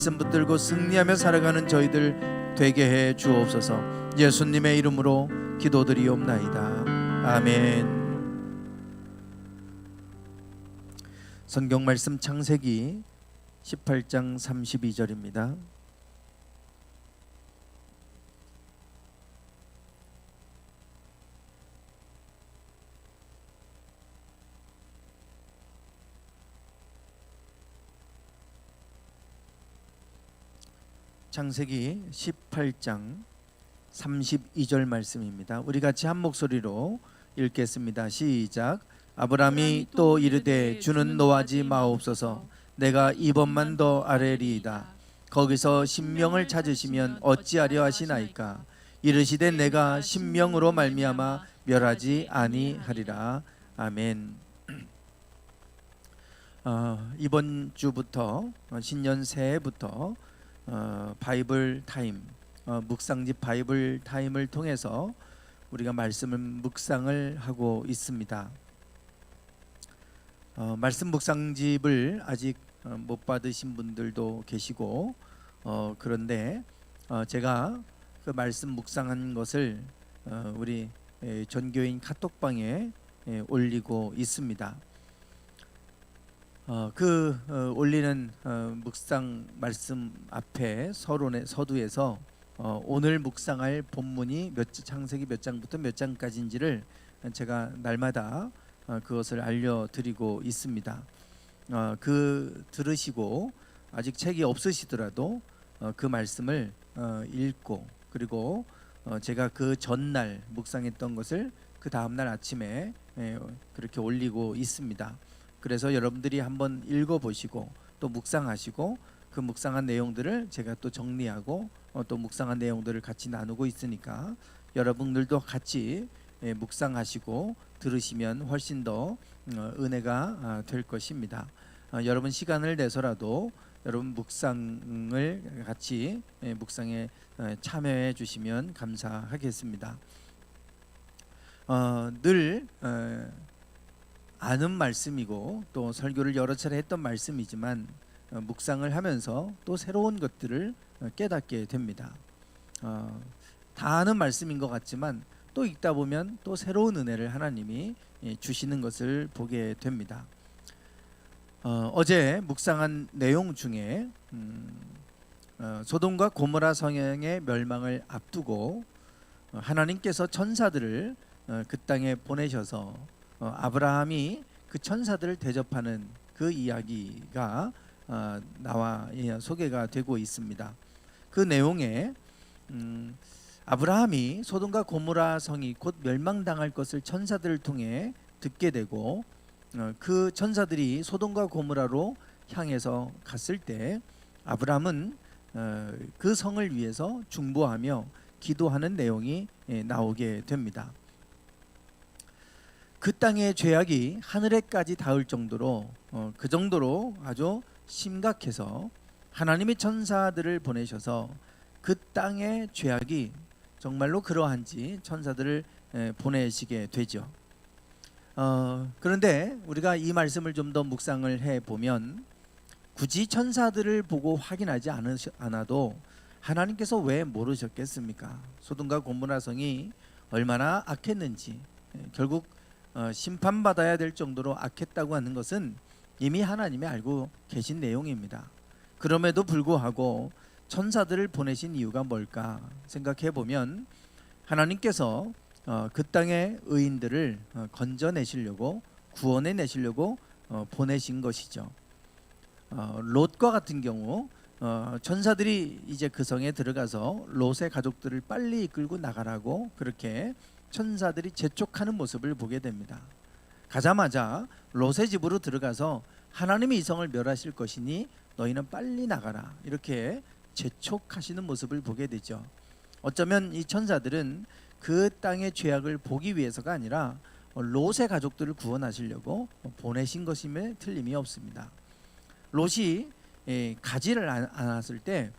말씀 붙들고 승리하며 살아가는 저희들 되게 해 주옵소서. 예수님의 이름으로 기도드리옵나이다. 아멘. 성경 말씀 창세기 18장 32절입니다. 창세기 18장 32절 말씀입니다. 우리 같이 한 목소리로 읽겠습니다. 시작. 아브라함이 또 이르되 주는 노하지 마옵소서. 내가 이번만 더 아뢰리이다. 거기서 신명을 찾으시면 어찌하려 하시나이까. 이르시되 내가 신명으로 말미암아 멸하지 아니하리라. 아멘. 이번 주부터 신년 새해부터 바이블 타임, 묵상집 바이블 타임을 통해서 우리가 말씀을 묵상을 하고 있습니다. 말씀 묵상집을 아직 못 받으신 분들도 계시고, 그런데 제가 그 말씀 묵상한 것을 우리 전교인 카톡방에 올리고 있습니다. 올리는 묵상 말씀 앞에 서두에서 오늘 묵상할 본문이 창세기 몇 장부터 몇 장까지인지를 제가 날마다 그것을 알려드리고 있습니다. 들으시고 아직 책이 없으시더라도 그 말씀을 읽고, 그리고 제가 그 전날 묵상했던 것을 그 다음날 아침에 그렇게 올리고 있습니다. 그래서 여러분들이 한번 읽어보시고 또 묵상하시고, 그 묵상한 내용들을 제가 또 정리하고 또 묵상한 내용들을 같이 나누고 있으니까 여러분들도 같이 묵상하시고 들으시면 훨씬 더 은혜가 될 것입니다. 여러분 시간을 내서라도 여러분 묵상을 같이 묵상에 참여해 주시면 감사하겠습니다. 늘 아는 말씀이고 또 설교를 여러 차례 했던 말씀이지만 묵상을 하면서 또 새로운 것들을 깨닫게 됩니다. 다 아는 말씀인 것 같지만 또 읽다 보면 또 새로운 은혜를 하나님이 주시는 것을 보게 됩니다. 어제 묵상한 내용 중에 소돔과 고모라 성의 멸망을 앞두고 하나님께서 천사들을 그 땅에 보내셔서 아브라함이 그 천사들을 대접하는 그 이야기가 소개가 되고 있습니다. 그 내용에 아브라함이 소돔과 고모라 성이 곧 멸망당할 것을 천사들을 통해 듣게 되고, 그 천사들이 소돔과 고모라로 향해서 갔을 때 아브라함은 그 성을 위해서 중보하며 기도하는 내용이 나오게 됩니다. 그 땅의 죄악이 하늘에까지 닿을 정도로 그 정도로 아주 심각해서 하나님이 천사들을 보내셔서 그 땅의 죄악이 정말로 그러한지 천사들을 보내시게 되죠. 그런데 우리가 이 말씀을 좀 더 묵상을 해보면 굳이 천사들을 보고 확인하지 않아도 하나님께서 왜 모르셨겠습니까? 소돔과 고모라 성이 얼마나 악했는지, 결국 심판받아야 될 정도로 악했다고 하는 것은 이미 하나님이 알고 계신 내용입니다. 그럼에도 불구하고 천사들을 보내신 이유가 뭘까 생각해 보면 하나님께서 그 땅의 의인들을 건져내시려고, 구원해 내시려고 보내신 것이죠. 롯과 같은 경우 천사들이 이제 그 성에 들어가서 롯의 가족들을 빨리 이끌고 나가라고 그렇게 천사들이 재촉하는 모습을 보게 됩니다. 가자마자 롯의 집으로 들어가서 하나님이 이 성을 멸하실 것이니 너희는 빨리 나가라, 이렇게 재촉하시는 모습을 보게 되죠. 어쩌면 이 천사들은 그 땅의 죄악을 보기 위해서가 아니라 롯의 가족들을 구원하시려고 보내신 것임에 틀림이 없습니다. 롯이 가지를 않았을 때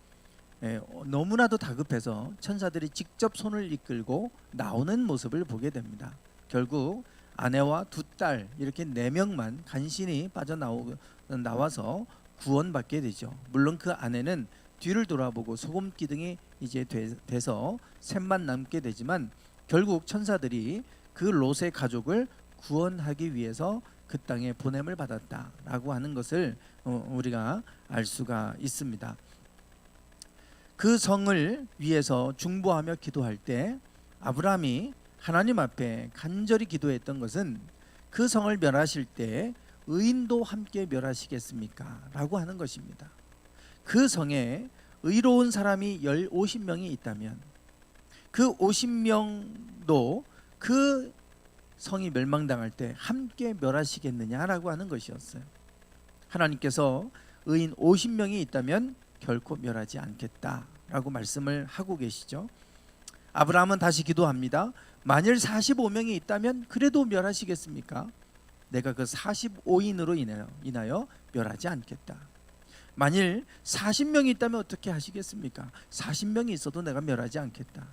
너무나도 다급해서 천사들이 직접 손을 이끌고 나오는 모습을 보게 됩니다. 결국 아내와 두 딸 이렇게 4명만 간신히 빠져나와서 구원받게 되죠. 물론 그 안에는 뒤를 돌아보고 소금 기둥이 이제 돼서 셋만 남게 되지만 결국 천사들이 그 롯의 가족을 구원하기 위해서 그 땅에 보냄을 받았다라고 하는 것을 우리가 알 수가 있습니다. 그 성을 위해서 중보하며 기도할 때 아브라함이 하나님 앞에 간절히 기도했던 것은 그 성을 멸하실 때 의인도 함께 멸하시겠습니까? 라고 하는 것입니다. 그 성에 의로운 사람이 50명이 있다면 그 50명도 그 성이 멸망당할 때 함께 멸하시겠느냐라고 하는 것이었어요. 하나님께서 의인 50명이 있다면 결코 멸하지 않겠다라고 말씀을 하고 계시죠. 아브라함은 다시 기도합니다. 만일 45명이 있다면 그래도 멸하시겠습니까? 내가 그 45인으로 인하여 멸하지 않겠다. 만일 40명이 있다면 어떻게 하시겠습니까? 40명이 있어도 내가 멸하지 않겠다.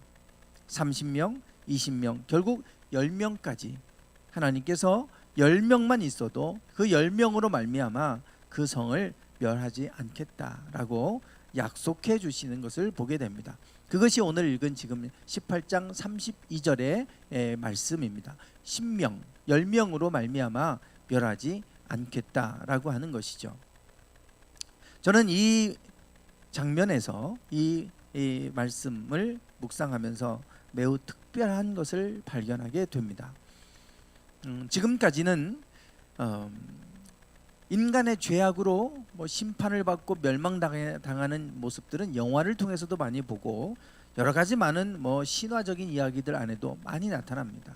30명, 20명, 결국 10명까지 하나님께서 10명만 있어도 그 10명으로 말미암아 그 성을 멸하지 않겠다라고 약속해 주시는 것을 보게 됩니다. 그것이 오늘 읽은 지금 18장 32절의 말씀입니다. 10명, 10명으로 말미암아 멸하지 않겠다라고 하는 것이죠. 저는 이 장면에서 이 말씀을 묵상하면서 매우 특별한 것을 발견하게 됩니다. 지금까지는 인간의 죄악으로 심판을 받고 멸망당하는 모습들은 영화를 통해서도 많이 보고 여러 가지 많은 신화적인 이야기들 안에도 많이 나타납니다.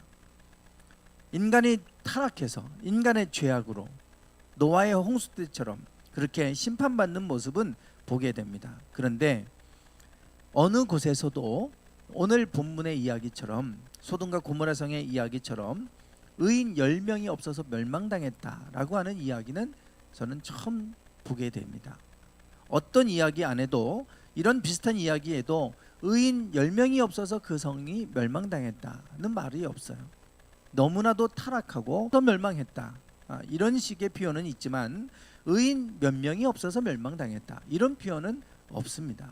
인간이 타락해서 인간의 죄악으로 노아의 홍수 때처럼 그렇게 심판받는 모습은 보게 됩니다. 그런데 어느 곳에서도 오늘 본문의 이야기처럼 소돔과 고모라 성의 이야기처럼 의인 10명이 없어서 멸망당했다라고 하는 이야기는 저는 처음 보게 됩니다. 어떤 이야기 안에도 이런 비슷한 이야기에도 의인 10명이 없어서 그 성이 멸망당했다는 말이 없어요. 너무나도 타락하고 또 멸망했다, 이런 식의 표현은 있지만 의인 몇 명이 없어서 멸망당했다, 이런 표현은 없습니다.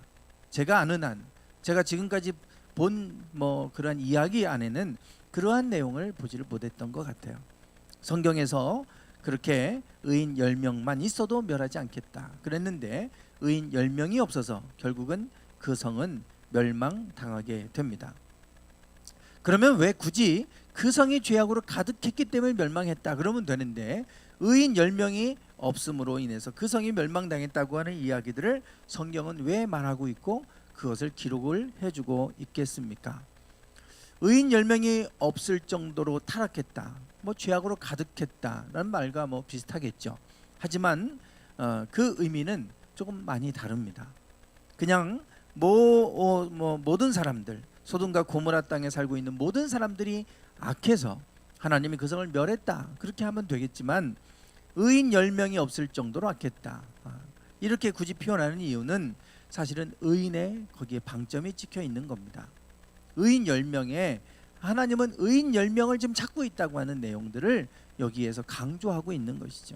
제가 아는 한, 제가 지금까지 본 그러한 이야기 안에는 그러한 내용을 보지를 못했던 것 같아요. 성경에서 그렇게 의인 10명만 있어도 멸하지 않겠다 그랬는데 의인 10명이 없어서 결국은 그 성은 멸망당하게 됩니다. 그러면 왜 굳이 그 성이 죄악으로 가득했기 때문에 멸망했다 그러면 되는데 의인 10명이 없음으로 인해서 그 성이 멸망당했다고 하는 이야기들을 성경은 왜 말하고 있고 그것을 기록을 해주고 있겠습니까? 의인 10명이 없을 정도로 타락했다, 죄악으로 가득했다라는 말과 비슷하겠죠. 하지만 그 의미는 조금 많이 다릅니다. 그냥 모든 사람들, 소돔과 고모라 땅에 살고 있는 모든 사람들이 악해서 하나님이 그 성을 멸했다 그렇게 하면 되겠지만 의인 10명이 없을 정도로 악했다, 이렇게 굳이 표현하는 이유는 사실은 의인의 거기에 방점이 찍혀 있는 겁니다. 의인 10명에 하나님은 의인 10명을 지금 찾고 있다고 하는 내용들을 여기에서 강조하고 있는 것이죠.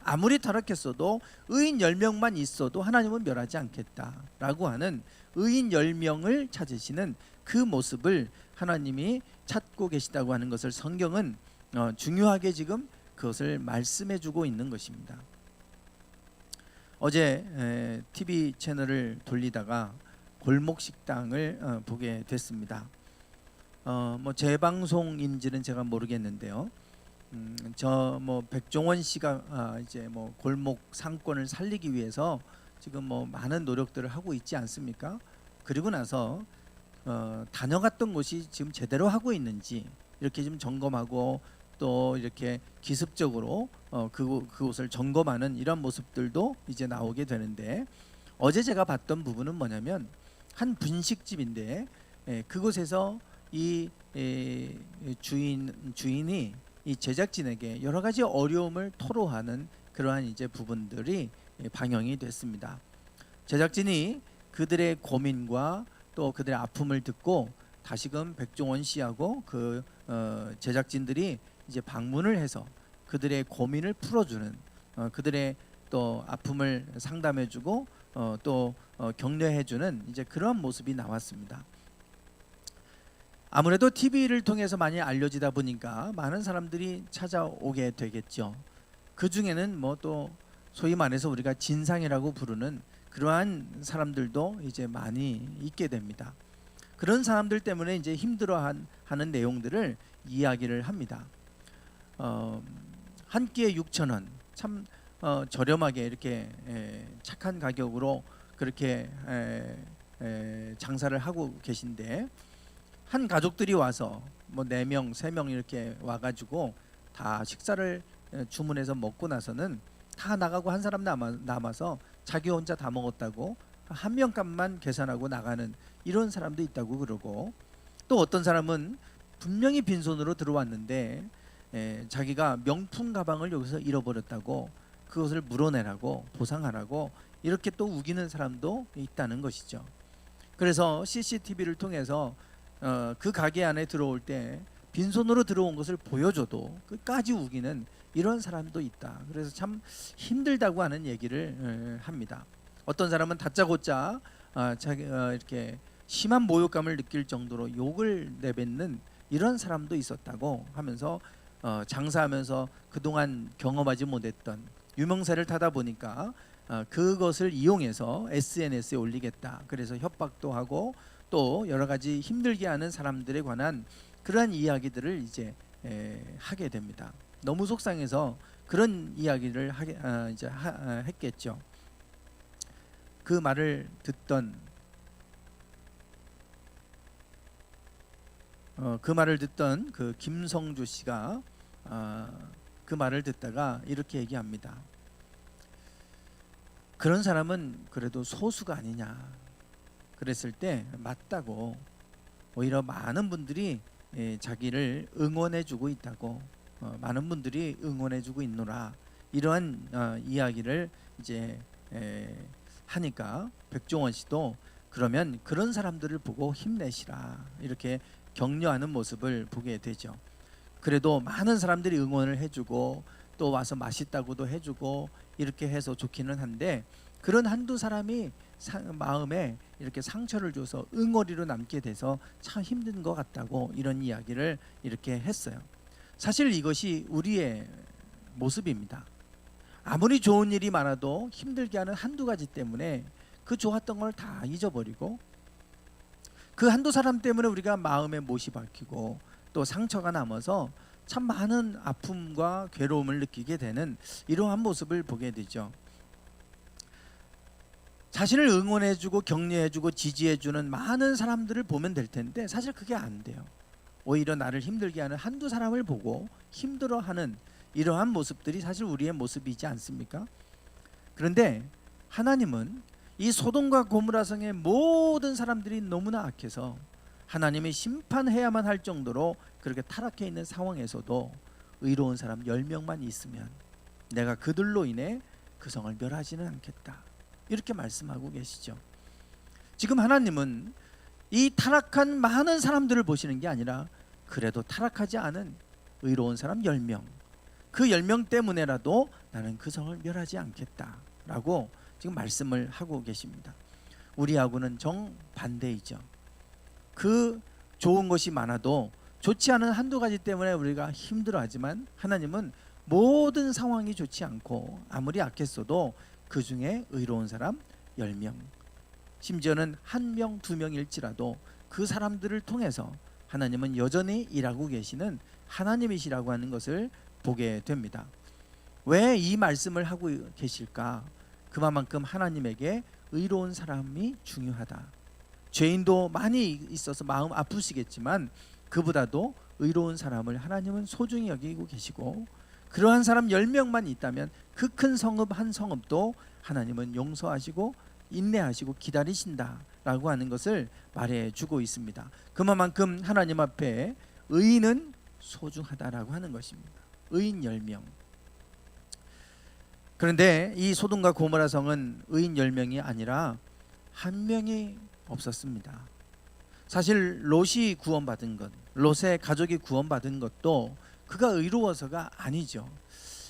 아무리 타락했어도 의인 10명만 있어도 하나님은 멸하지 않겠다라고 하는 의인 10명을 찾으시는 그 모습을 하나님이 찾고 계시다고 하는 것을 성경은 중요하게 그것을 말씀해 주고 있는 것입니다. 어제 TV 채널을 돌리다가 골목식당을 보게 됐습니다. 재방송인지는 제가 모르겠는데요. 백종원 씨가 이제 골목 상권을 살리기 위해서 지금 많은 노력들을 하고 있지 않습니까? 그리고 나서 다녀갔던 곳이 지금 제대로 하고 있는지 이렇게 좀 점검하고 또 이렇게 기습적으로 그곳을 점검하는 이런 모습들도 이제 나오게 되는데, 어제 제가 봤던 부분은 뭐냐면 한 분식집인데 그곳에서 이 주인이 이 제작진에게 여러 가지 어려움을 토로하는 그러한 이제 부분들이 방영이 됐습니다. 제작진이 그들의 고민과 또 그들의 아픔을 듣고 다시금 백종원 씨하고 그 제작진들이 이제 방문을 해서 그들의 고민을 풀어주는, 그들의 또 아픔을 상담해주고 또 격려해주는 이제 그런 모습이 나왔습니다. 아무래도 TV를 통해서 많이 알려지다 보니까 많은 사람들이 찾아오게 되겠죠. 그 중에는 뭐 또 소위 말해서 우리가 진상이라고 부르는 그러한 사람들도 이제 많이 있게 됩니다. 그런 사람들 때문에 이제 힘들어하는 내용들을 이야기를 합니다. 한 끼에 6,000원, 참 저렴하게 이렇게 착한 가격으로 그렇게 장사를 하고 계신데, 한 가족들이 와서 뭐 4명, 3명 이렇게 와가지고 다 식사를 주문해서 먹고 나서는 다 나가고 한 사람 남아서 자기 혼자 다 먹었다고 한 명값만 계산하고 나가는 이런 사람도 있다고 그러고, 또 어떤 사람은 분명히 빈손으로 들어왔는데 자기가 명품 가방을 여기서 잃어버렸다고 그것을 물어내라고 보상하라고 이렇게 또 우기는 사람도 있다는 것이죠. 그래서 CCTV를 통해서 그 가게 안에 들어올 때 빈손으로 들어온 것을 보여줘도 끝까지 우기는 이런 사람도 있다. 그래서 참 힘들다고 하는 얘기를 합니다. 어떤 사람은 다짜고짜 이렇게 심한 모욕감을 느낄 정도로 욕을 내뱉는 이런 사람도 있었다고 하면서 장사하면서 그동안 경험하지 못했던 유명세를 타다 보니까 그것을 이용해서 SNS에 올리겠다. 그래서 협박도 하고 또 여러 가지 힘들게 하는 사람들에 관한 그러한 이야기들을 이제 하게 됩니다. 너무 속상해서 그런 이야기를 했겠죠. 그 말을 듣던 그 김성주 씨가 그 말을 듣다가 이렇게 얘기합니다. 그런 사람은 그래도 소수가 아니냐. 그랬을 때 맞다고, 오히려 많은 분들이 자기를 응원해주고 있다고, 많은 분들이 응원해주고 있노라, 이러한 이야기를 이제 하니까 백종원 씨도 그러면 그런 사람들을 보고 힘내시라 이렇게 격려하는 모습을 보게 되죠. 그래도 많은 사람들이 응원을 해주고 또 와서 맛있다고도 해주고 이렇게 해서 좋기는 한데, 그런 한두 사람이 마음에 이렇게 상처를 줘서 응어리로 남게 돼서 참 힘든 것 같다고 이런 이야기를 이렇게 했어요. 사실 이것이 우리의 모습입니다. 아무리 좋은 일이 많아도 힘들게 하는 한두 가지 때문에 그 좋았던 걸 다 잊어버리고, 그 한두 사람 때문에 우리가 마음에 못이 박히고 또 상처가 남아서 참 많은 아픔과 괴로움을 느끼게 되는 이러한 모습을 보게 되죠. 자신을 응원해주고 격려해주고 지지해주는 많은 사람들을 보면 될 텐데 사실 그게 안 돼요. 오히려 나를 힘들게 하는 한두 사람을 보고 힘들어하는 이러한 모습들이 사실 우리의 모습이지 않습니까? 그런데 하나님은 이 소돔과 고모라성의 모든 사람들이 너무나 악해서 하나님이 심판해야만 할 정도로 그렇게 타락해 있는 상황에서도 의로운 사람 10명만 있으면 내가 그들로 인해 그 성을 멸하지는 않겠다, 이렇게 말씀하고 계시죠. 지금 하나님은 이 타락한 많은 사람들을 보시는 게 아니라 그래도 타락하지 않은 의로운 사람 10명, 그 10명 때문에라도 나는 그 성을 멸하지 않겠다라고 지금 말씀을 하고 계십니다. 우리하고는 정반대이죠. 그 좋은 것이 많아도 좋지 않은 한두 가지 때문에 우리가 힘들어하지만 하나님은 모든 상황이 좋지 않고 아무리 악했어도 그 중에 의로운 사람 10명, 심지어는 1명, 2명일지라도 그 사람들을 통해서 하나님은 여전히 일하고 계시는 하나님이시라고 하는 것을 보게 됩니다. 왜 이 말씀을 하고 계실까? 그만큼 하나님에게 의로운 사람이 중요하다. 죄인도 많이 있어서 마음 아프시겠지만 그보다도 의로운 사람을 하나님은 소중히 여기고 계시고, 그러한 사람 10명만 있다면 그 큰 성읍 한 성읍도 하나님은 용서하시고 인내하시고 기다리신다라고 하는 것을 말해주고 있습니다. 그만큼 하나님 앞에 의인은 소중하다라고 하는 것입니다. 의인 10명. 그런데 이 소돔과 고모라 성은 의인 10명이 아니라 한 명이 없었습니다. 사실 롯이 구원받은 것, 롯의 가족이 구원받은 것도 그가 의로워서가 아니죠.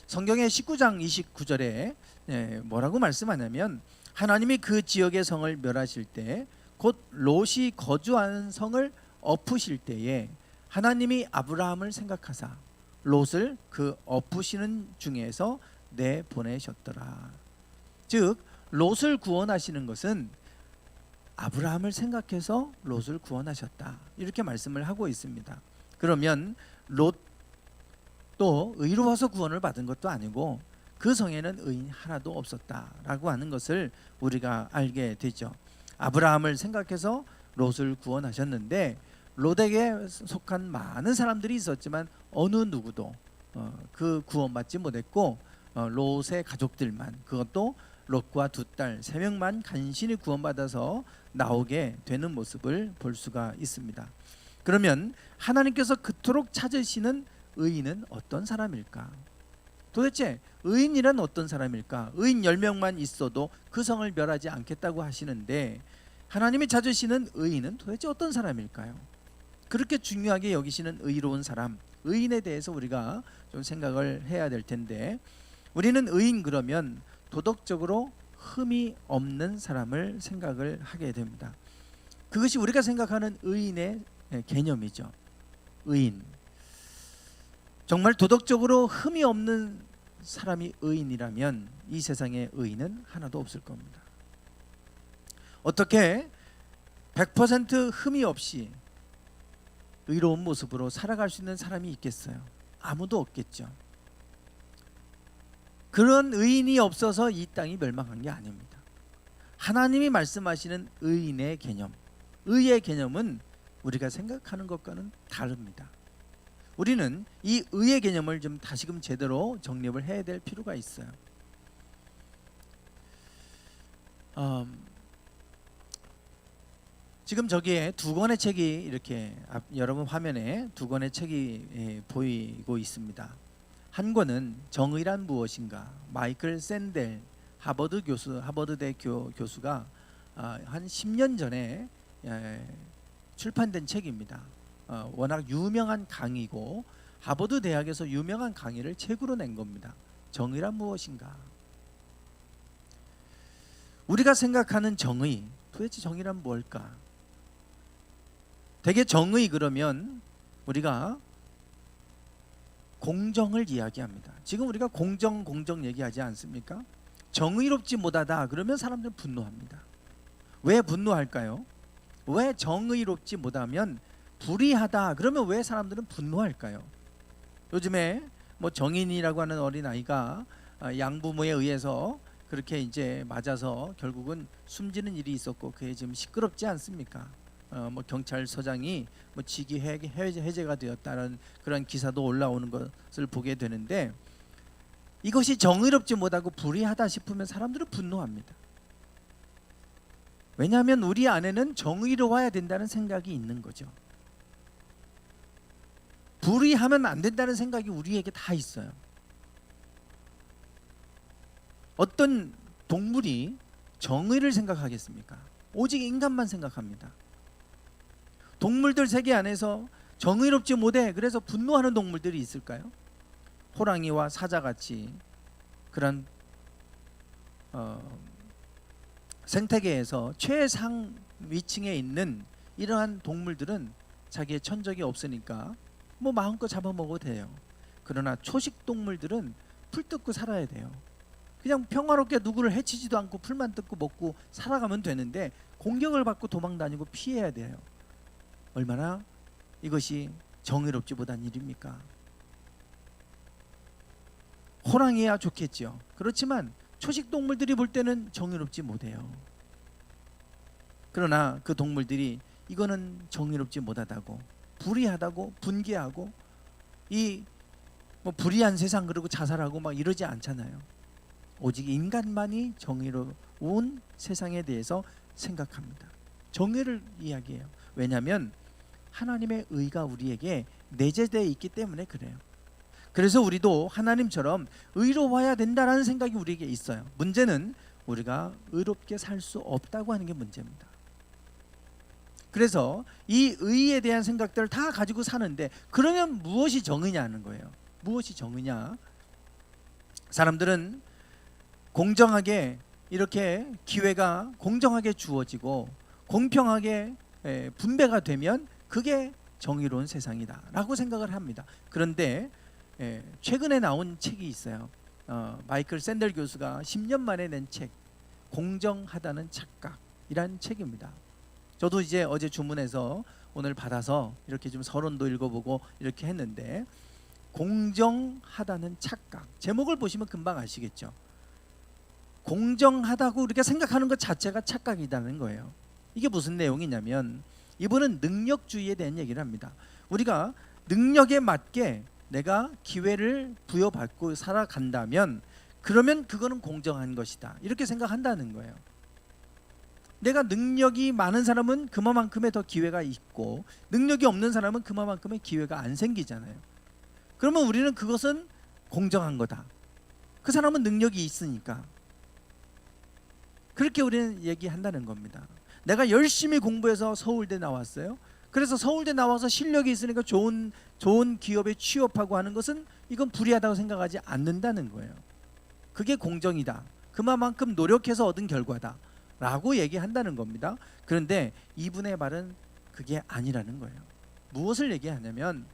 성경의 19장 29절에 뭐라고 말씀하냐면 하나님이 그 지역의 성을 멸하실 때 곧 롯이 거주하는 성을 엎으실 때에 하나님이 아브라함을 생각하사 롯을 그 엎으시는 중에서 내보내셨더라. 즉 롯을 구원하시는 것은 아브라함을 생각해서 롯을 구원하셨다, 이렇게 말씀을 하고 있습니다. 그러면 롯도 의로워서 구원을 받은 것도 아니고 그 성에는 의인이 하나도 없었다라고 하는 것을 우리가 알게 되죠. 아브라함을 생각해서 롯을 구원하셨는데 롯에게 속한 많은 사람들이 있었지만 어느 누구도 그 구원받지 못했고 롯의 가족들만, 그것도 롯과 두 딸 3명만 간신히 구원받아서 나오게 되는 모습을 볼 수가 있습니다. 그러면 하나님께서 그토록 찾으시는 의인은 어떤 사람일까? 도대체 의인이란 어떤 사람일까? 의인 10명만 있어도 그 성을 멸하지 않겠다고 하시는데 하나님이 찾으시는 의인은 도대체 어떤 사람일까요? 그렇게 중요하게 여기시는 의로운 사람, 의인에 대해서 우리가 좀 생각을 해야 될 텐데, 우리는 의인 그러면 도덕적으로 흠이 없는 사람을 생각을 하게 됩니다. 그것이 우리가 생각하는 의인의 개념이죠. 의인, 정말 도덕적으로 흠이 없는 사람이 의인이라면 이 세상에 의인은 하나도 없을 겁니다. 어떻게 100% 흠이 없이 의로운 모습으로 살아갈 수 있는 사람이 있겠어요? 아무도 없겠죠. 그런 의인이 없어서 이 땅이 멸망한 게 아닙니다. 하나님이 말씀하시는 의인의 개념, 의의 개념은 우리가 생각하는 것과는 다릅니다. 우리는 이 의의 개념을 좀 다시금 제대로 정립을 해야 될 필요가 있어요. 지금 저기에 두 권의 책이 이렇게 여러분 화면에 두 권의 책이 보이고 있습니다. 한 권은 정의란 무엇인가, 마이클 샌델 하버드대 교수가 한 10년 전에 출판된 책입니다. 워낙 유명한 강의고 하버드 대학에서 유명한 강의를 책으로 낸 겁니다. 정의란 무엇인가? 우리가 생각하는 정의, 도대체 정의란 뭘까? 대개 정의 그러면 우리가 공정을 이야기합니다. 지금 우리가 공정 얘기하지 않습니까? 정의롭지 못하다 그러면 사람들은 분노합니다. 왜 분노할까요? 왜 정의롭지 못하면 불의하다 그러면 왜 사람들은 분노할까요? 요즘에 뭐 정인이라고 하는 어린아이가 양부모에 의해서 그렇게 이제 맞아서 결국은 숨지는 일이 있었고 그게 지금 시끄럽지 않습니까? 뭐 경찰서장이 뭐 직위 해제가 되었다는 그런 기사도 올라오는 것을 보게 되는데, 이것이 정의롭지 못하고 불의하다 싶으면 사람들은 분노합니다. 왜냐하면 우리 안에는 정의로워야 된다는 생각이 있는 거죠. 불의하면 안 된다는 생각이 우리에게 다 있어요. 어떤 동물이 정의를 생각하겠습니까? 오직 인간만 생각합니다. 동물들 세계 안에서 정의롭지 못해 그래서 분노하는 동물들이 있을까요? 호랑이와 사자같이 그런 생태계에서 최상 위층에 있는 이러한 동물들은 자기의 천적이 없으니까 뭐 마음껏 잡아먹어도 돼요. 그러나 초식 동물들은 풀 뜯고 살아야 돼요. 그냥 평화롭게 누구를 해치지도 않고 풀만 뜯고 먹고 살아가면 되는데 공격을 받고 도망다니고 피해야 돼요. 얼마나 이것이 정의롭지 못한 일입니까? 호랑이야 좋겠죠. 그렇지만 초식 동물들이 볼 때는 정의롭지 못해요. 그러나 그 동물들이 이거는 정의롭지 못하다고, 불의하다고, 분개하고 이 뭐 불의한 세상 그러고 자살하고 막 이러지 않잖아요. 오직 인간만이 정의로운 세상에 대해서 생각합니다. 정의를 이야기해요. 왜냐하면 하나님의 의가 우리에게 내재되어 있기 때문에 그래요. 그래서 우리도 하나님처럼 의로워야 된다는 생각이 우리에게 있어요. 문제는 우리가 의롭게 살 수 없다고 하는 게 문제입니다. 그래서 이 의에 대한 생각들을 다 가지고 사는데, 그러면 무엇이 정의냐는 거예요. 무엇이 정의냐? 사람들은 공정하게 이렇게 기회가 공정하게 주어지고 공평하게 분배가 되면 그게 정의로운 세상이다 라고 생각을 합니다. 그런데 최근에 나온 책이 있어요. 마이클 샌델 교수가 10년 만에 낸 책, 공정하다는 착각이라는 책입니다. 저도 이제 어제 주문해서 오늘 받아서 이렇게 좀 서론도 읽어보고 이렇게 했는데, 공정하다는 착각, 제목을 보시면 금방 아시겠죠. 공정하다고 우리가 생각하는 것 자체가 착각이라는 거예요. 이게 무슨 내용이냐면, 이분은 능력주의에 대한 얘기를 합니다. 우리가 능력에 맞게 내가 기회를 부여받고 살아간다면 그러면 그거는 공정한 것이다, 이렇게 생각한다는 거예요. 내가 능력이 많은 사람은 그만큼의 더 기회가 있고, 능력이 없는 사람은 그만큼의 기회가 안 생기잖아요. 그러면 우리는 그것은 공정한 거다. 그 사람은 능력이 있으니까. 그렇게 우리는 얘기한다는 겁니다. 내가 열심히 공부해서 서울대 나왔어요. 그래서 서울대 나와서 실력이 있으니까 좋은 기업에 취업하고 하는 것은 이건 불이하다고 생각하지 않는다는 거예요. 그게 공정이다, 그만큼 노력해서 얻은 결과다 라고 얘기한다는 겁니다. 그런데 이분의 말은 그게 아니라는 거예요. 무엇을 얘기하냐면,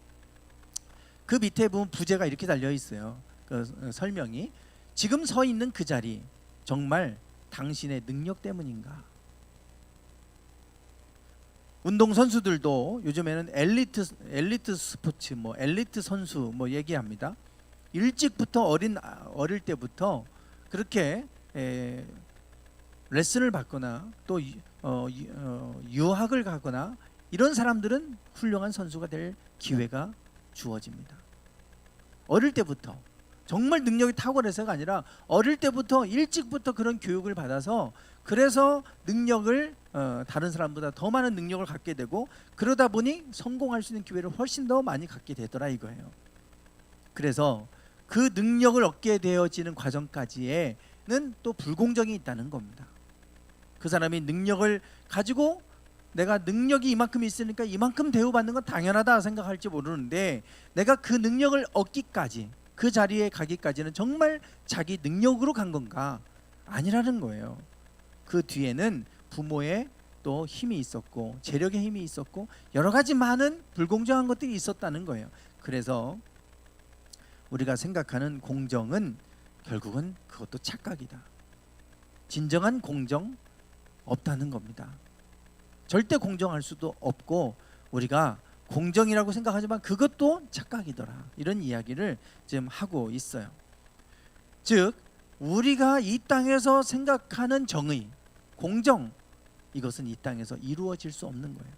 그 밑에 보면 부제가 이렇게 달려 있어요. 그 설명이, 지금 서 있는 그 자리 정말 당신의 능력 때문인가? 운동 선수들도 요즘에는 엘리트 스포츠, 엘리트 선수 얘기합니다. 일찍부터 어릴 때부터 그렇게 레슨을 받거나 또 유학을 가거나 이런 사람들은 훌륭한 선수가 될 기회가 주어집니다. 어릴 때부터, 정말 능력이 탁월해서가 아니라 어릴 때부터 일찍부터 그런 교육을 받아서, 그래서 능력을 다른 사람보다 더 많은 능력을 갖게 되고, 그러다 보니 성공할 수 있는 기회를 훨씬 더 많이 갖게 되더라 이거예요. 그래서 그 능력을 얻게 되어지는 과정까지에는 또 불공정이 있다는 겁니다. 그 사람이 능력을 가지고 내가 능력이 이만큼 있으니까 이만큼 대우받는 건 당연하다 생각할지 모르는데, 내가 그 능력을 얻기까지, 그 자리에 가기까지는 정말 자기 능력으로 간 건가? 아니라는 거예요. 그 뒤에는 부모의 또 힘이 있었고, 재력의 힘이 있었고, 여러 가지 많은 불공정한 것들이 있었다는 거예요. 그래서 우리가 생각하는 공정은 결국은 그것도 착각이다. 진정한 공정 없다는 겁니다. 절대 공정할 수도 없고, 우리가 공정이라고 생각하지만 그것도 착각이더라, 이런 이야기를 지금 하고 있어요. 즉 우리가 이 땅에서 생각하는 정의, 공정, 이것은 이 땅에서 이루어질 수 없는 거예요.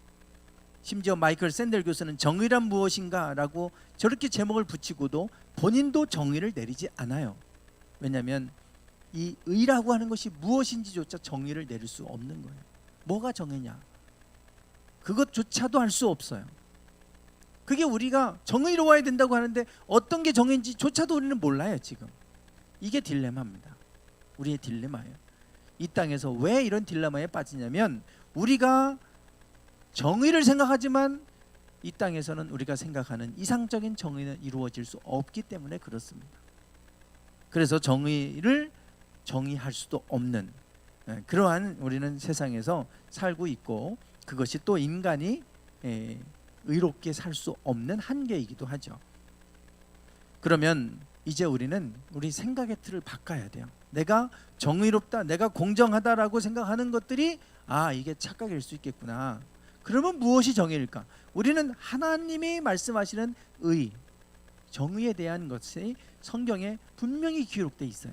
심지어 마이클 샌델 교수는 정의란 무엇인가 라고 저렇게 제목을 붙이고도 본인도 정의를 내리지 않아요. 왜냐하면 이 의라고 하는 것이 무엇인지조차 정의를 내릴 수 없는 거예요. 뭐가 정의냐, 그것조차도 알 수 없어요. 그게 우리가 정의로워야 된다고 하는데 어떤 게 정의인지조차도 우리는 몰라요 지금. 이게 딜레마입니다. 우리의 딜레마예요. 이 땅에서 왜 이런 딜레마에 빠지냐면, 우리가 정의를 생각하지만 이 땅에서는 우리가 생각하는 이상적인 정의는 이루어질 수 없기 때문에 그렇습니다. 그래서 정의를 정의할 수도 없는 그러한 우리는 세상에서 살고 있고, 그것이 또 인간이 의롭게 살 수 없는 한계이기도 하죠. 그러면 이제 우리는 우리 생각의 틀을 바꿔야 돼요. 내가 정의롭다, 내가 공정하다라고 생각하는 것들이 이게 착각일 수 있겠구나. 그러면 무엇이 정의일까? 우리는 하나님이 말씀하시는 의, 정의에 대한 것이 성경에 분명히 기록되어 있어요.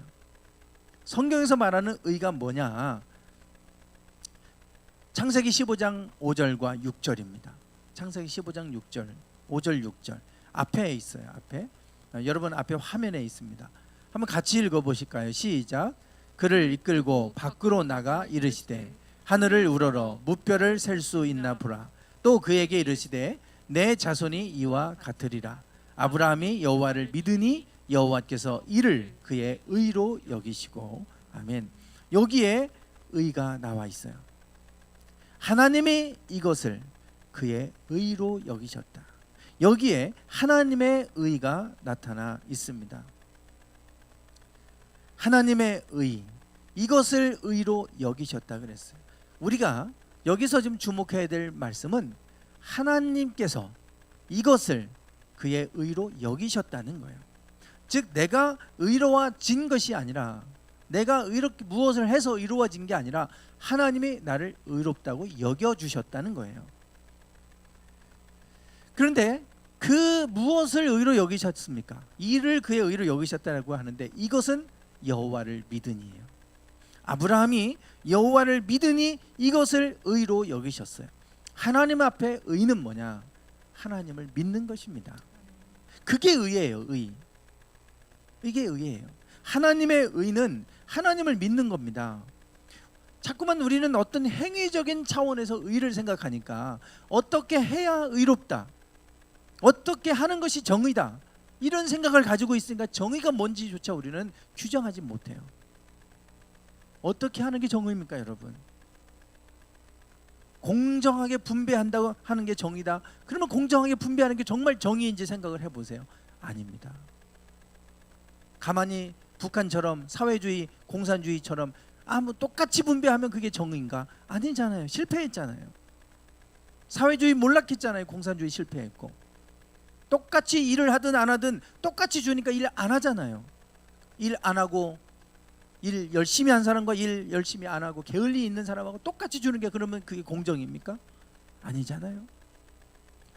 성경에서 말하는 의가 뭐냐? 창세기 15장 5절과 6절입니다. 창세기 15장 6절, 5절 6절 앞에 있어요. 앞에 여러분 앞에 화면에 있습니다. 한번 같이 읽어보실까요? 시작. 그를 이끌고 밖으로 나가 이르시되 하늘을 우러러 무뼈를 셀 수 있나 보라. 또 그에게 이르시되 내 자손이 이와 같으리라. 아브라함이 여호와를 믿으니 여호와께서 이를 그의 의로 여기시고. 아멘. 여기에 의가 나와 있어요. 하나님이 이것을 그의 의로 여기셨다. 여기에 하나님의 의가 나타나 있습니다. 하나님의 의, 이것을 의로 여기셨다 그랬어요. 우리가 여기서 지금 주목해야 될 말씀은 하나님께서 이것을 그의 의로 여기셨다는 거예요. 즉 내가 의로워진 것이 아니라, 내가 의롭게 무엇을 해서 의로워진 게 아니라 하나님이 나를 의롭다고 여겨주셨다는 거예요. 그런데 그 무엇을 의로 여기셨습니까? 이를 그의 의로 여기셨다고 하는데 이것은 여호와를 믿으니예요. 아브라함이 여호와를 믿으니 이것을 의로 여기셨어요. 하나님 앞에 의는 뭐냐? 하나님을 믿는 것입니다. 그게 의예요. 의. 이게 의예요. 하나님의 의는 하나님을 믿는 겁니다. 자꾸만 우리는 어떤 행위적인 차원에서 의를 생각하니까 어떻게 해야 의롭다, 어떻게 하는 것이 정의다, 이런 생각을 가지고 있으니까 정의가 뭔지조차 우리는 규정하지 못해요. 어떻게 하는 게 정의입니까, 여러분? 공정하게 분배한다고 하는 게 정의다. 그러면 공정하게 분배하는 게 정말 정의인지 생각을 해보세요. 아닙니다. 가만히 북한처럼 사회주의, 공산주의처럼 똑같이 분배하면 그게 정의인가? 아니잖아요. 실패했잖아요. 사회주의 몰락했잖아요. 공산주의 실패했고. 똑같이 일을 하든 안 하든 똑같이 주니까 일 안 하잖아요. 일 안 하고 일 열심히 한 사람과 일 열심히 안 하고 게을리 있는 사람하고 똑같이 주는 게 그러면 그게 공정입니까? 아니잖아요.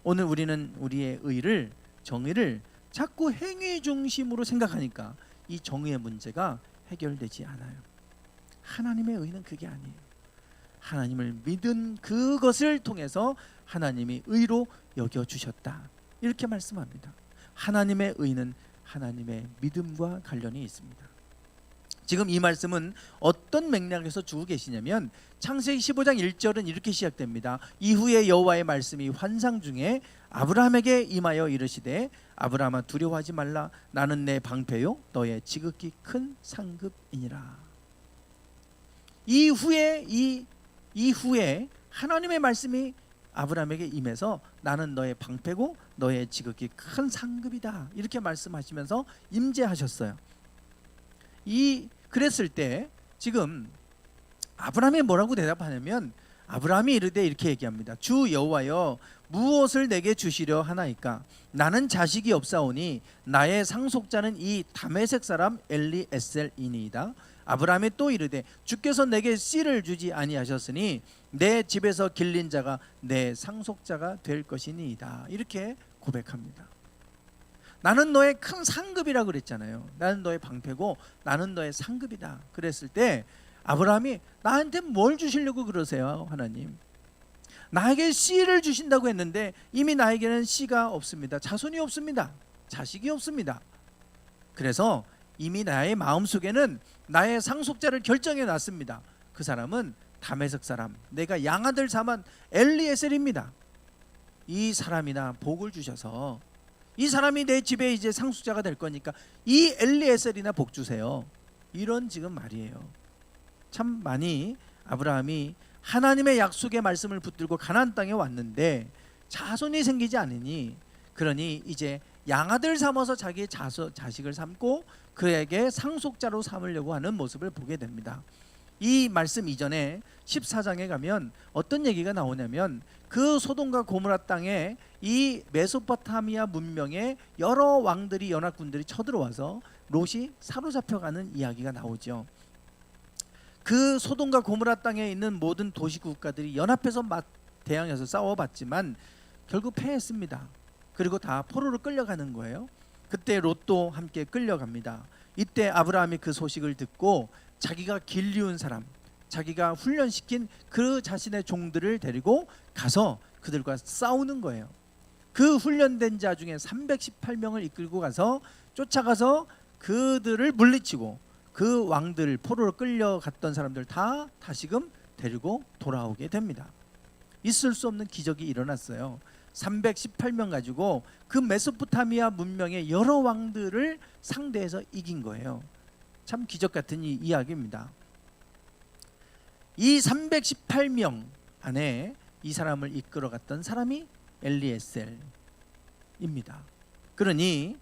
오늘 우리는 우리의 의를, 정의를 자꾸 행위 중심으로 생각하니까 이 정의의 문제가 해결되지 않아요. 하나님의 의는 그게 아니에요. 하나님을 믿은 그것을 통해서 하나님이 의로 여겨주셨다, 이렇게 말씀합니다. 하나님의 의는 하나님의 믿음과 관련이 있습니다. 지금 이 말씀은 어떤 맥락에서 주고 계시냐면 창세기 15장 1절은 이렇게 시작됩니다. 이후에 여호와의 말씀이 환상 중에 아브라함에게 임하여 이르시되 아브라함아 두려워하지 말라. 나는 내 방패요 너의 지극히 큰 상급이니라. 이후에 하나님의 말씀이 아브라함에게 임해서 나는 너의 방패고 너의 지극히 큰 상급이다, 이렇게 말씀하시면서 임재하셨어요. 그랬을 때 지금 아브라함이 뭐라고 대답하냐면 아브라함이 이르되 이렇게 얘기합니다. 주 여호와여 무엇을 내게 주시려 하나이까? 나는 자식이 없사오니 나의 상속자는 이 다메섹 사람 엘리에셀이니이다. 아브라함이 또 이르되 주께서 내게 씨를 주지 아니하셨으니 내 집에서 길린 자가 내 상속자가 될 것이니이다, 이렇게 고백합니다. 나는 너의 큰 상급이라 그랬잖아요. 나는 너의 방패고 나는 너의 상급이다 그랬을 때 아브라함이 나한테 뭘 주시려고 그러세요, 하나님? 나에게 씨를 주신다고 했는데 이미 나에게는 씨가 없습니다. 자손이 없습니다. 자식이 없습니다. 그래서 이미 나의 마음속에는 나의 상속자를 결정해 놨습니다. 그 사람은 다메섹 사람, 내가 양아들 삼은 엘리에셀입니다. 이 사람이나 복을 주셔서 이 사람이 내 집에 이제 상속자가 될 거니까 이 엘리에셀이나 복 주세요, 이런 지금 말이에요. 참 많이 아브라함이 하나님의 약속의 말씀을 붙들고 가나안 땅에 왔는데 자손이 생기지 않으니, 그러니 이제 양아들 삼아서 자기의 자식을 삼고 그에게 상속자로 삼으려고 하는 모습을 보게 됩니다. 이 말씀 이전에 14장에 가면 어떤 얘기가 나오냐면 그 소돔과 고모라 땅에 이 메소포타미아 문명의 여러 왕들이, 연합군들이 쳐들어와서 롯이 사로잡혀가는 이야기가 나오죠. 그 소돔과 고모라 땅에 있는 모든 도시 국가들이 연합해서 대항해서 싸워봤지만 결국 패했습니다. 그리고 다 포로로 끌려가는 거예요. 그때 롯도 함께 끌려갑니다. 이때 아브라함이 그 소식을 듣고 자기가 길리운 사람, 자기가 훈련시킨 그 자신의 종들을 데리고 가서 그들과 싸우는 거예요. 그 훈련된 자 중에 318명을 이끌고 가서 쫓아가서 그들을 물리치고 그 왕들, 포로로 끌려갔던 사람들 다 다시금 데리고 돌아오게 됩니다. 있을 수 없는 기적이 일어났어요. 318명 가지고 그 메소포타미아 문명의 여러 왕들을 상대해서 이긴 거예요. 참 기적 같은 이야기입니다. 이 318명 안에 이 사람을 이끌어갔던 사람이 엘리에셀입니다. 그러니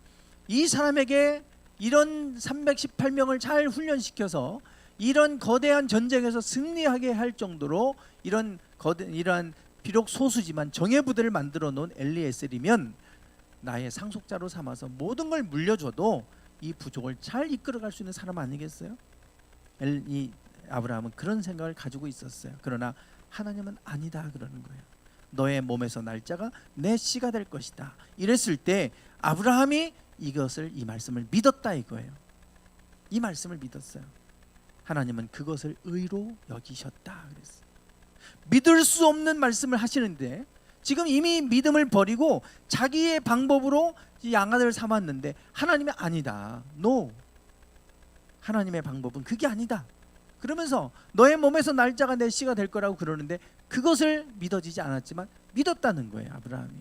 이 사람에게 이런 318명을 잘 훈련시켜서 이런 거대한 전쟁에서 승리하게 할 정도로 이러한 비록 소수지만 정예부대를 만들어 놓은 엘리에셀이면 나의 상속자로 삼아서 모든 걸 물려줘도 이 부족을 잘 이끌어갈 수 있는 사람 아니겠어요? 이 아브라함은 그런 생각을 가지고 있었어요. 그러나 하나님은 아니다 그러는 거예요. 너의 몸에서 날짜가 내 씨가 될 것이다. 이랬을 때 아브라함이 이 말씀을 믿었다 이거예요. 이 말씀을 믿었어요. 하나님은 그것을 의로 여기셨다 그랬어요. 믿을 수 없는 말씀을 하시는데 지금 이미 믿음을 버리고 자기의 방법으로 양아들을 삼았는데 하나님이 아니다. No. 하나님의 방법은 그게 아니다. 그러면서 너의 몸에서 날짜가 내 씨가 될 거라고 그러는데 그것을 믿어지지 않았지만 믿었다는 거예요. 아브라함이.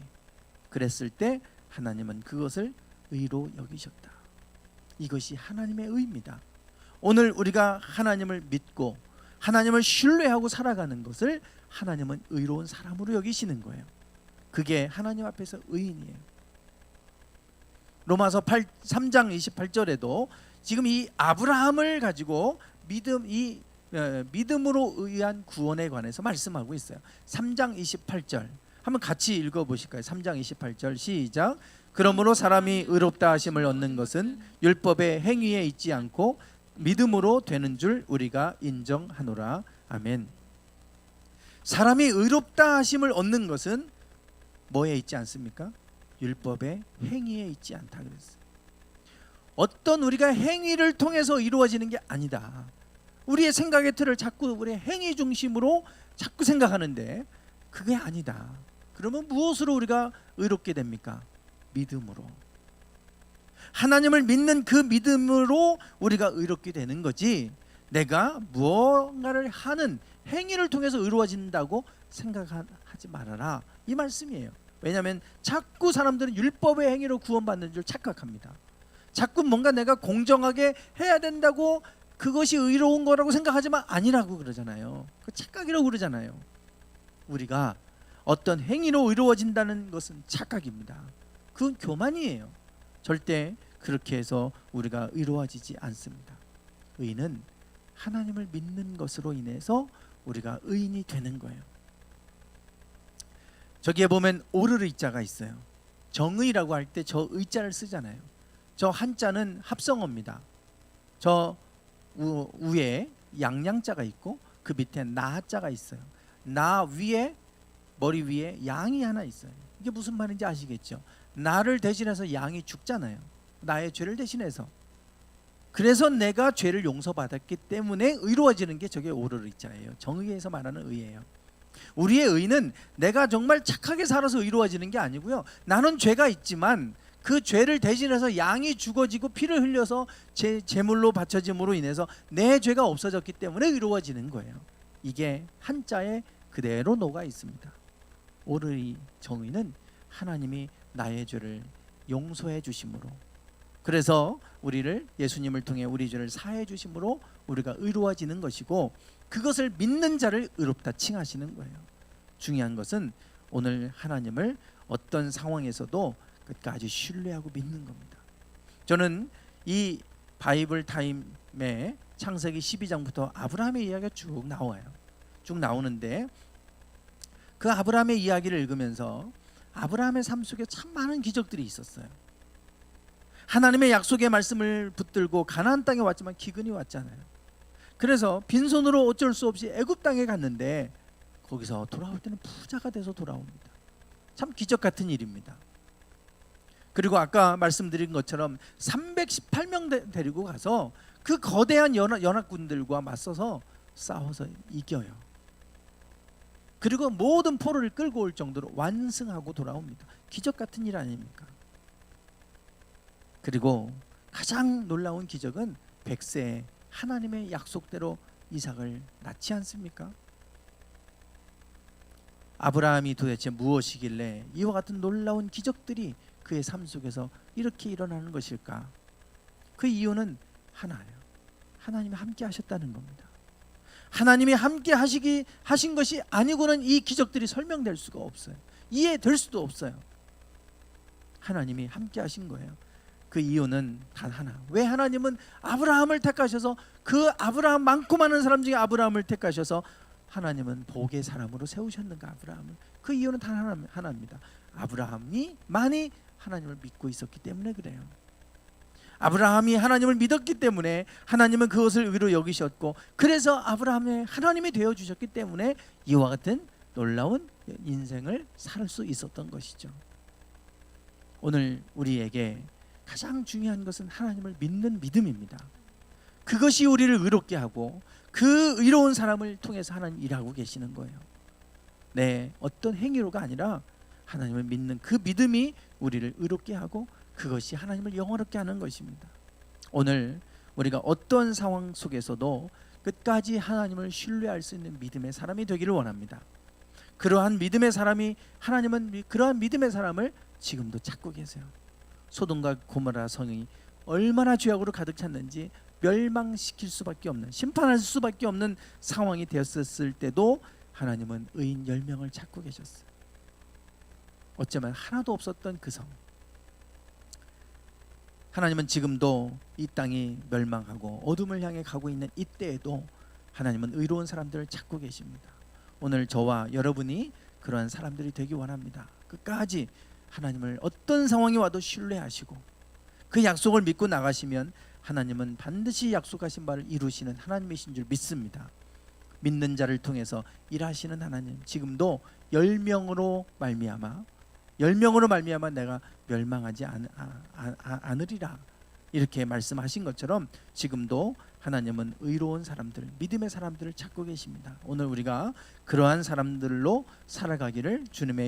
그랬을 때 하나님은 그것을 의로 여기셨다. 이것이 하나님의 의입니다. 오늘 우리가 하나님을 믿고 하나님을 신뢰하고 살아가는 것을 하나님은 의로운 사람으로 여기시는 거예요. 그게 하나님 앞에서 의인이에요. 로마서 3장 28절에도 지금 이 아브라함을 가지고 믿음으로 의한 구원에 관해서 말씀하고 있어요. 3장 28절 한번 같이 읽어보실까요? 3장 28절 시작. 그러므로 사람이 의롭다 하심을 얻는 것은 율법의 행위에 있지 않고 믿음으로 되는 줄 우리가 인정하노라. 아멘. 사람이 의롭다 하심을 얻는 것은 뭐에 있지 않습니까? 율법의 행위에 있지 않다 그랬어요. 어떤 우리가 행위를 통해서 이루어지는 게 아니다. 우리의 생각의 틀을 자꾸 우리의 행위 중심으로 자꾸 생각하는데 그게 아니다. 그러면 무엇으로 우리가 의롭게 됩니까? 믿음으로. 하나님을 믿는 그 믿음으로 우리가 의롭게 되는 거지 내가 무언가를 하는 행위를 통해서 의로워진다고 생각하지 말아라 이 말씀이에요. 왜냐하면 자꾸 사람들은 율법의 행위로 구원받는 줄 착각합니다. 자꾸 뭔가 내가 공정하게 해야 된다고 그것이 의로운 거라고 생각하지만 아니라고 그러잖아요. 그 착각이라고 그러잖아요. 우리가 어떤 행위로 의로워진다는 것은 착각입니다. 그건 교만이에요. 절대 그렇게 해서 우리가 의로워지지 않습니다. 의는 하나님을 믿는 것으로 인해서 우리가 의인이 되는 거예요. 저기에 보면 오르르이자가 있어요. 정의라고 할 때 저 의자를 쓰잖아요. 저 한자는 합성어입니다. 저 위에 양양자가 있고 그 밑에 나자가 있어요. 나 위에 머리 위에 양이 하나 있어요. 이게 무슨 말인지 아시겠죠? 나를 대신해서 양이 죽잖아요. 나의 죄를 대신해서. 그래서 내가 죄를 용서받았기 때문에 의로워지는 게 저게 오르르이자예요. 정의에서 말하는 의예요. 우리의 의는 내가 정말 착하게 살아서 의로워지는 게 아니고요. 나는 죄가 있지만 그 죄를 대신해서 양이 죽어지고 피를 흘려서 제물로 바쳐짐으로 인해서 내 죄가 없어졌기 때문에 의로워지는 거예요. 이게 한자에 그대로 녹아 있습니다. 오르이 정의는 하나님이 나의 죄를 용서해 주심으로, 그래서 우리를 예수님을 통해 우리 죄를 사해 주심으로 우리가 의로워지는 것이고, 그것을 믿는 자를 의롭다 칭하시는 거예요. 중요한 것은 오늘 하나님을 어떤 상황에서도 끝까지 신뢰하고 믿는 겁니다. 저는 이 바이블 타임에 창세기 12장부터 아브라함의 이야기가 쭉 나와요. 쭉 나오는데 그 아브라함의 이야기를 읽으면서 아브라함의 삶 속에 참 많은 기적들이 있었어요. 하나님의 약속의 말씀을 붙들고 가나안 땅에 왔지만 기근이 왔잖아요. 그래서 빈손으로 어쩔 수 없이 애굽 땅에 갔는데 거기서 돌아올 때는 부자가 돼서 돌아옵니다. 참 기적 같은 일입니다. 그리고 아까 말씀드린 것처럼 318명 데리고 가서 그 거대한 연합군들과 맞서서 싸워서 이겨요. 그리고 모든 포로를 끌고 올 정도로 완승하고 돌아옵니다. 기적 같은 일 아닙니까? 그리고 가장 놀라운 기적은 100세에 하나님의 약속대로 이삭을 낳지 않습니까? 아브라함이 도대체 무엇이길래 이와 같은 놀라운 기적들이 그의 삶 속에서 이렇게 일어나는 것일까? 그 이유는 하나예요. 하나님이 함께 하셨다는 겁니다. 하나님이 함께 하신 것이 아니고는 이 기적들이 설명될 수가 없어요. 이해될 수도 없어요. 하나님이 함께 하신 거예요. 그 이유는 단 하나. 왜 하나님은 아브라함을 택하셔서 그 아브라함 많고 많은 사람 중에 아브라함을 택하셔서 하나님은 복의 사람으로 세우셨는가 아브라함을. 그 이유는 단 하나입니다. 아브라함이 많이 하나님을 믿고 있었기 때문에 그래요. 아브라함이 하나님을 믿었기 때문에 하나님은 그것을 의로 여기셨고, 그래서 아브라함의 하나님이 되어주셨기 때문에 이와 같은 놀라운 인생을 살 수 있었던 것이죠. 오늘 우리에게 가장 중요한 것은 하나님을 믿는 믿음입니다. 그것이 우리를 의롭게 하고 그 의로운 사람을 통해서 하나님 일하고 계시는 거예요. 어떤 행위로가 아니라 하나님을 믿는 그 믿음이 우리를 의롭게 하고 그것이 하나님을 영원롭게 하는 것입니다. 오늘 우리가 어떤 상황 속에서도 끝까지 하나님을 신뢰할 수 있는 믿음의 사람이 되기를 원합니다. 그러한 믿음의 사람이, 하나님은 그러한 믿음의 사람을 지금도 찾고 계세요. 소돔과 고모라 성이 얼마나 죄악으로 가득 찼는지 멸망시킬 수밖에 없는, 심판할 수밖에 없는 상황이 되었을 때도 하나님은 의인 10명을 찾고 계셨어요. 어쩌면 하나도 없었던 그 성, 하나님은 지금도 이 땅이 멸망하고 어둠을 향해 가고 있는 이때에도 하나님은 의로운 사람들을 찾고 계십니다. 오늘 저와 여러분이 그러한 사람들이 되기 원합니다. 끝까지 하나님을 어떤 상황이 와도 신뢰하시고 그 약속을 믿고 나가시면 하나님은 반드시 약속하신 바를 이루시는 하나님이신 줄 믿습니다. 믿는 자를 통해서 일하시는 하나님, 지금도 10명으로 말미암아 내가 멸망하지 않으리라 이렇게 말씀하신 것처럼 지금도 하나님은 의로운 사람들, 믿음의 사람들을 찾고 계십니다. 오늘 우리가 그러한 사람들로 살아가기를 주님의